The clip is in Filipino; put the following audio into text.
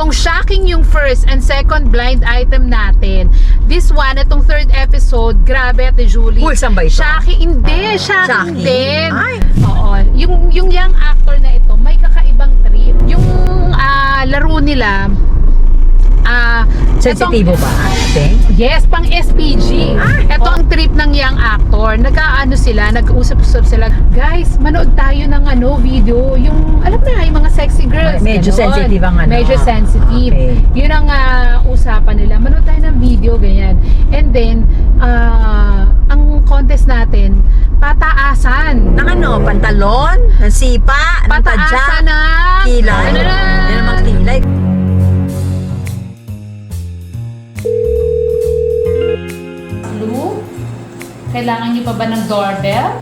Itong shocking yung first and second blind item natin. This one, itong third episode, grabe Ate Julie. Wholesome ba ito? Shocking, hindi. Shocking din. Ay. Oo. Yung young actor na ito, may kakaibang trip. Yung laro nila, Sensitibo ba? Ate? yes, pang SPG. Ito ang trip ng young actor. Nag-aano sila, nag-usap-usap sila. Guys, manood tayo ng video. Yung, alam na, yung mga sexy girls. Medyo ganon. sensitive ang Medyo sensitive. Okay. Yun ang usapan nila. Manood tayo ng video, ganyan. And then, ang contest natin, pataasan. Ng ano? Pantalon? Ng sipa? Ng tadyak? Pataasan na. Kilay? Ano na? Yan namang kilay. Blue? Kailangan niyo pa ba ng doorbell?